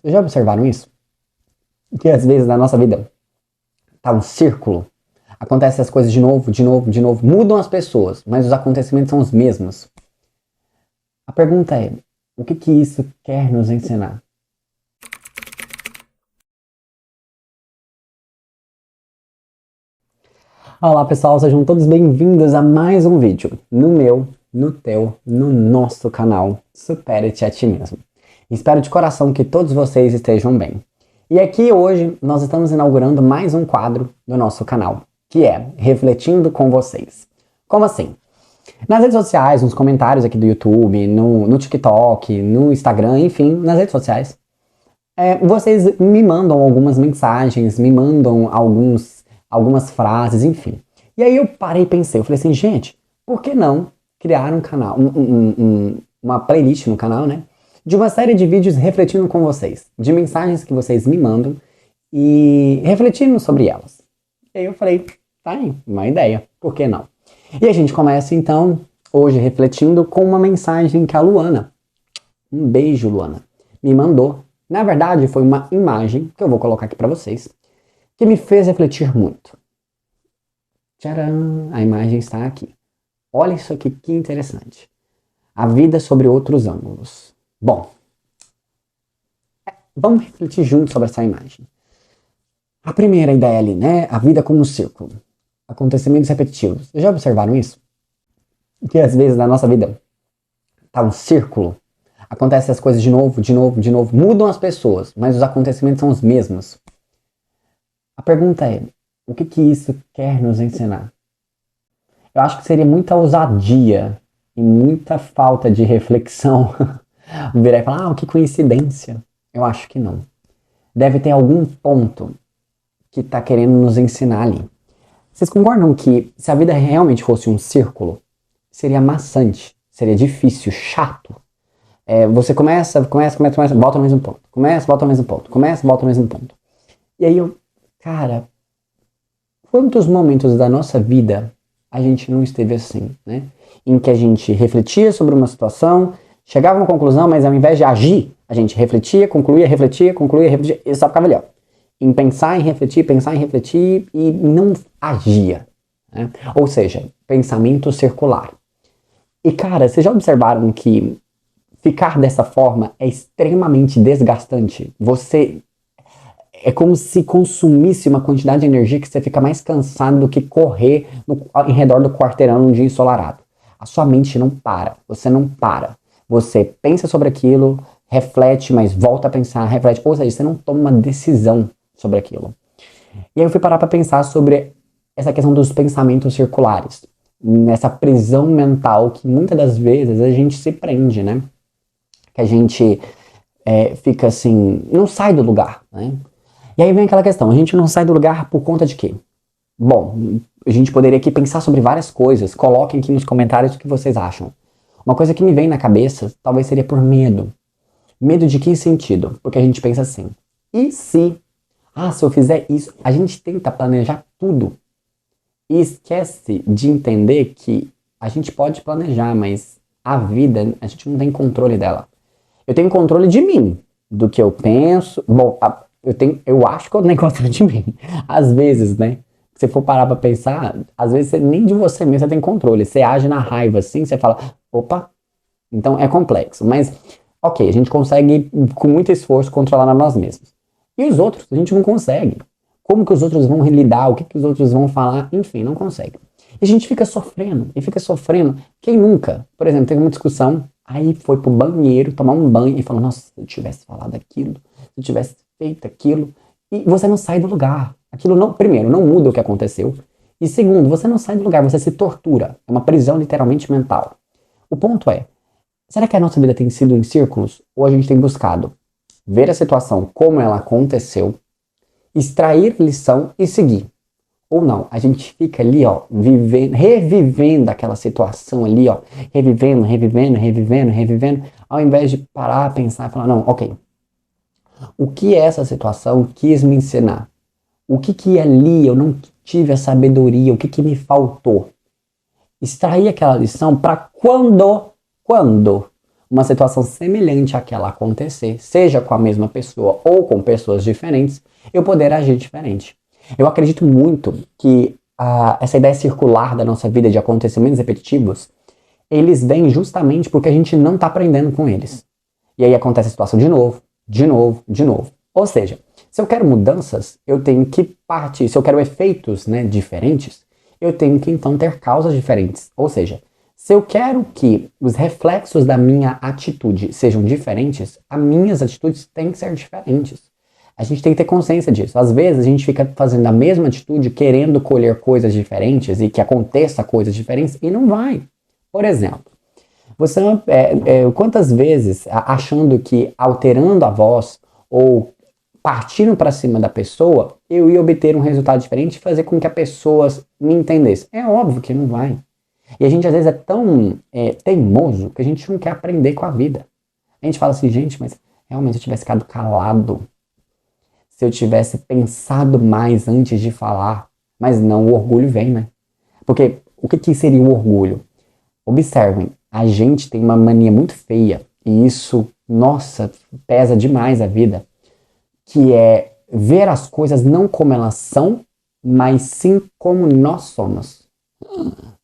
Já observaram isso? Que às vezes na nossa vida tá um círculo. Acontecem as coisas de novo, de novo, de novo. Mudam as pessoas, mas os acontecimentos são os mesmos. A pergunta é, o que isso quer nos ensinar? Olá pessoal, sejam todos bem-vindos a mais um vídeo no meu, no teu, no nosso canal Supere-te a ti mesmo. Espero de coração que todos vocês estejam bem. E aqui hoje nós estamos inaugurando mais um quadro do nosso canal, que é Refletindo com vocês. Como assim? Nas redes sociais, nos comentários aqui do YouTube, no TikTok, no Instagram, enfim, nas redes sociais, vocês me mandam algumas mensagens, me mandam algumas frases, enfim. E aí eu parei e pensei, eu falei assim, gente, por que não criar um canal, uma playlist no canal, né? De uma série de vídeos refletindo com vocês, de mensagens que vocês me mandam e refletindo sobre elas. E aí eu falei, tá aí, uma ideia, por que não? E a gente começa então, hoje refletindo com uma mensagem que a Luana, um beijo Luana, me mandou. Na verdade foi uma imagem, que eu vou colocar aqui pra vocês, que me fez refletir muito. Tcharam! A imagem está aqui. Olha isso aqui, que interessante. A vida sobre outros ângulos. Bom, vamos refletir juntos sobre essa imagem. A primeira ideia ali, né? A vida como um círculo. Acontecimentos repetitivos. Já observaram isso? Que às vezes na nossa vida tá um círculo. Acontecem as coisas de novo, de novo, de novo. Mudam as pessoas, mas os acontecimentos são os mesmos. A pergunta é, o que isso quer nos ensinar? Eu acho que seria muita ousadia e muita falta de reflexão virar e falar, que coincidência. Eu acho que não. Deve ter algum ponto que está querendo nos ensinar ali. Vocês concordam que se a vida realmente fosse um círculo, seria maçante, seria difícil, chato? Você começa, volta no mesmo ponto. Começa, volta no mesmo ponto. Começa, volta no mesmo ponto. E aí cara, quantos momentos da nossa vida a gente não esteve assim, né? Em que a gente refletia sobre uma situação, chegava a uma conclusão, mas ao invés de agir, a gente refletia, concluía, e só ficava ali, em pensar, em refletir e não agia, né? Ou seja, pensamento circular. E cara, vocês já observaram que ficar dessa forma é extremamente desgastante? É como se consumisse uma quantidade de energia que você fica mais cansado do que correr em redor do quarteirão num dia ensolarado. A sua mente não para, você não para. Você pensa sobre aquilo, reflete, mas volta a pensar, reflete. Ou seja, você não toma uma decisão sobre aquilo. E aí eu fui parar para pensar sobre essa questão dos pensamentos circulares. Nessa prisão mental que muitas das vezes a gente se prende, né? Que a gente fica assim, não sai do lugar, né? E aí vem aquela questão, a gente não sai do lugar por conta de quê? Bom, a gente poderia aqui pensar sobre várias coisas, coloquem aqui nos comentários o que vocês acham. Uma coisa que me vem na cabeça, talvez seria por medo. Medo de que sentido? Porque a gente pensa assim, e se? Se eu fizer isso, a gente tenta planejar tudo. E esquece de entender que a gente pode planejar, mas a vida, a gente não tem controle dela. Eu tenho controle de mim, do que eu penso. Bom, eu acho que eu tenho controle de mim. Às vezes, né? Se for parar pra pensar, às vezes nem de você mesmo você tem controle. Você age na raiva assim, você fala, opa, então é complexo. Mas, ok, a gente consegue, com muito esforço, controlar nós mesmos. E os outros, a gente não consegue. Como que os outros vão lidar, o que os outros vão falar, enfim, não consegue. E a gente fica sofrendo, Quem nunca? Por exemplo, teve uma discussão, aí foi pro banheiro, tomar um banho e falou, nossa, se eu tivesse falado aquilo, se eu tivesse feito aquilo, e você não sai do lugar. Aquilo não, primeiro, não muda o que aconteceu, e segundo, você não sai do lugar, você se tortura. É uma prisão literalmente mental. O ponto é, será que a nossa vida tem sido em círculos, ou a gente tem buscado ver a situação como ela aconteceu, extrair lição e seguir? Ou não, a gente fica ali, revivendo aquela situação ali, revivendo, ao invés de parar, pensar e falar, não, ok, o que essa situação quis me ensinar? O que ali eu não tive a sabedoria? O que me faltou? Extrair aquela lição para quando uma situação semelhante àquela acontecer, seja com a mesma pessoa ou com pessoas diferentes, eu poder agir diferente. Eu acredito muito que essa ideia circular da nossa vida de acontecimentos repetitivos, eles vêm justamente porque a gente não está aprendendo com eles. E aí acontece a situação de novo, de novo, de novo. Ou seja, se eu quero mudanças, eu tenho que partir. Se eu quero efeitos, né, diferentes, eu tenho que então ter causas diferentes. Ou seja, se eu quero que os reflexos da minha atitude sejam diferentes, as minhas atitudes têm que ser diferentes. A gente tem que ter consciência disso. Às vezes a gente fica fazendo a mesma atitude, querendo colher coisas diferentes e que aconteça coisas diferentes e não vai. Por exemplo, você quantas vezes achando que alterando a voz ou partindo para cima da pessoa, eu ia obter um resultado diferente e fazer com que a pessoa me entendesse? É óbvio que não vai. E a gente às vezes é tão teimoso que a gente não quer aprender com a vida. A gente fala assim, gente, mas realmente se eu tivesse ficado calado, se eu tivesse pensado mais antes de falar, mas não, o orgulho vem, né? Porque o que seria o orgulho? Observem, a gente tem uma mania muito feia, e isso, nossa, pesa demais a vida, que é ver as coisas não como elas são, mas sim como nós somos.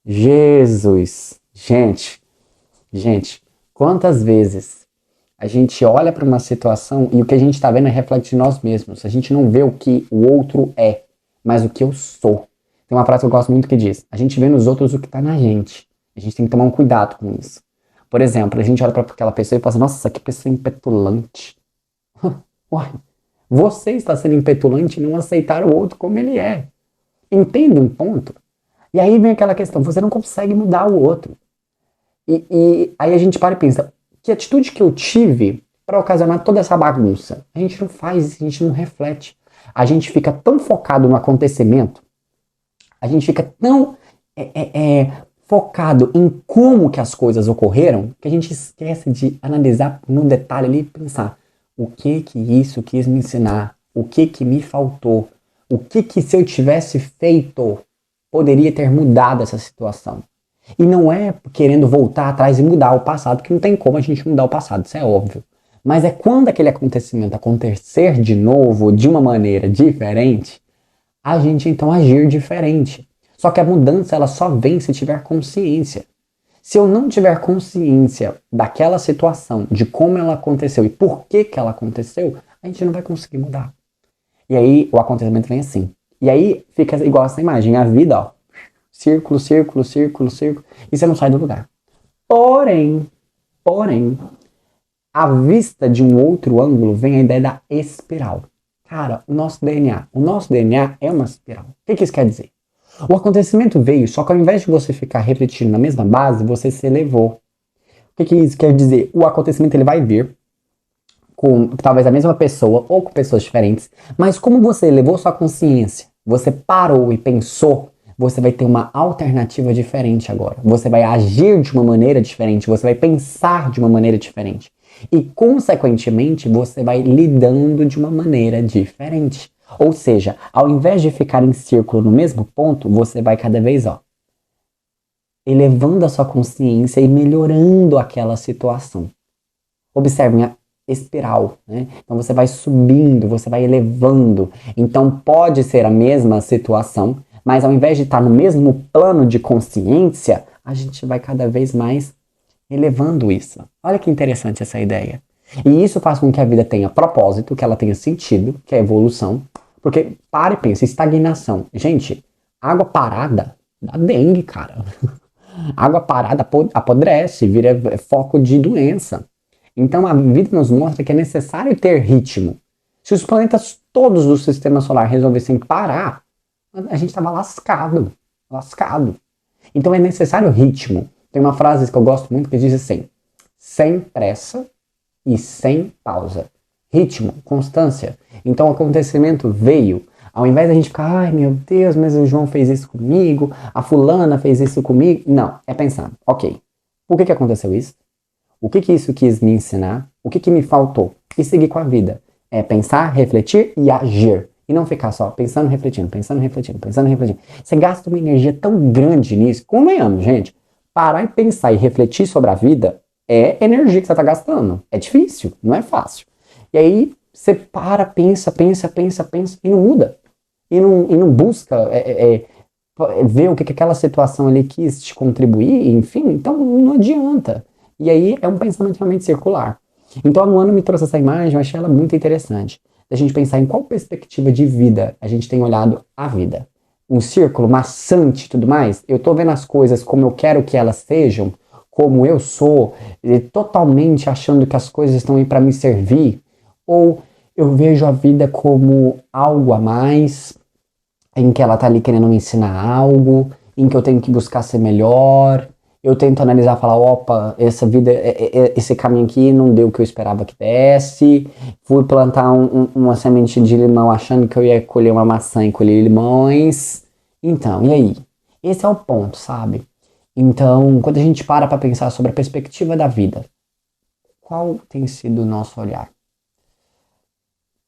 Jesus! Gente, quantas vezes a gente olha para uma situação e o que a gente está vendo é reflexo de nós mesmos. A gente não vê o que o outro é, mas o que eu sou. Tem uma frase que eu gosto muito que diz, a gente vê nos outros o que está na gente. A gente tem que tomar um cuidado com isso. Por exemplo, a gente olha para aquela pessoa e fala assim, nossa, que pessoa impetulante. Uai, você está sendo impetulante e não aceitar o outro como ele é. Entende um ponto? E aí vem aquela questão, você não consegue mudar o outro. E aí a gente para e pensa, que atitude que eu tive para ocasionar toda essa bagunça? A gente não faz, a gente não reflete. A gente fica tão focado no acontecimento, a gente fica tão focado em como que as coisas ocorreram, que a gente esquece de analisar no detalhe ali e pensar o que isso quis me ensinar, o que me faltou, o que se eu tivesse feito poderia ter mudado essa situação. E não é querendo voltar atrás e mudar o passado, que não tem como a gente mudar o passado, isso é óbvio. Mas é quando aquele acontecimento acontecer de novo, de uma maneira diferente, a gente então agir diferente. Só que a mudança ela só vem se tiver consciência. Se eu não tiver consciência daquela situação, de como ela aconteceu e por que ela aconteceu, a gente não vai conseguir mudar. E aí o acontecimento vem assim. E aí fica igual essa imagem, a vida, ó, círculo, círculo, círculo, círculo, e você não sai do lugar. Porém, à vista de um outro ângulo vem a ideia da espiral. Cara, o nosso DNA é uma espiral. O que isso quer dizer? O acontecimento veio, só que ao invés de você ficar refletindo na mesma base, você se elevou. O que isso quer dizer? O acontecimento ele vai vir com talvez a mesma pessoa ou com pessoas diferentes, mas como você elevou sua consciência, você parou e pensou, você vai ter uma alternativa diferente agora. Você vai agir de uma maneira diferente, você vai pensar de uma maneira diferente. E, consequentemente, você vai lidando de uma maneira diferente. Ou seja, ao invés de ficar em círculo no mesmo ponto, você vai cada vez, elevando a sua consciência e melhorando aquela situação. Observem a espiral, né? Então você vai subindo, você vai elevando. Então pode ser a mesma situação, mas ao invés de estar no mesmo plano de consciência, a gente vai cada vez mais elevando isso. Olha que interessante essa ideia. E isso faz com que a vida tenha propósito, que ela tenha sentido, que é evolução. Porque, para e pensa, estagnação. Gente, água parada dá dengue, cara. Água parada apodrece, vira foco de doença. Então a vida nos mostra que é necessário ter ritmo. Se os planetas todos do sistema solar resolvessem parar, a gente estava lascado. Então é necessário ritmo. Tem uma frase que eu gosto muito que diz assim, sem pressa e sem pausa. Ritmo, constância. Então o acontecimento veio. Ao invés da gente ficar, ai meu Deus, mas o João fez isso comigo, a fulana fez isso comigo. Não, é pensar, ok, por que aconteceu isso? O que isso quis me ensinar? O que me faltou? E seguir com a vida. É pensar, refletir e agir. E não ficar só pensando, refletindo, pensando, refletindo, pensando, refletindo. Você gasta uma energia tão grande nisso. Convenhamos, gente. Parar e pensar e refletir sobre a vida é energia que você tá gastando. É difícil, não é fácil. E aí você para, pensa e não muda. E não busca ver o que aquela situação ali quis te contribuir, enfim, então não adianta. E aí é um pensamento realmente circular. Então a Luana me trouxe essa imagem, eu achei ela muito interessante. A gente pensar em qual perspectiva de vida a gente tem olhado a vida. Um círculo maçante e tudo mais, eu tô vendo as coisas como eu quero que elas sejam, como eu sou, totalmente achando que as coisas estão aí para me servir, ou eu vejo a vida como algo a mais, em que ela tá ali querendo me ensinar algo, em que eu tenho que buscar ser melhor. Eu tento analisar, falar, opa, essa vida, esse caminho aqui não deu o que eu esperava que desse. Fui plantar uma semente de limão achando que eu ia colher uma maçã e colher limões. Então, e aí? Esse é o ponto, sabe? Então, quando a gente para pensar sobre a perspectiva da vida, qual tem sido o nosso olhar?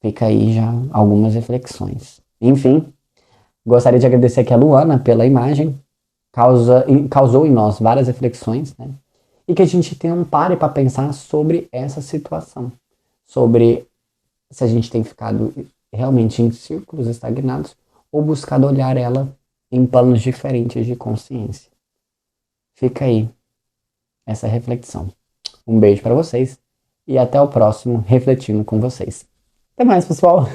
Fica aí já algumas reflexões. Enfim, gostaria de agradecer aqui a Luana pela imagem, causou em nós várias reflexões, né? E que a gente tenha um pare para pensar sobre essa situação, sobre se a gente tem ficado realmente em círculos estagnados ou buscado olhar ela em planos diferentes de consciência. Fica aí essa reflexão. Um beijo para vocês e até o próximo Refletindo com vocês. Até mais, pessoal!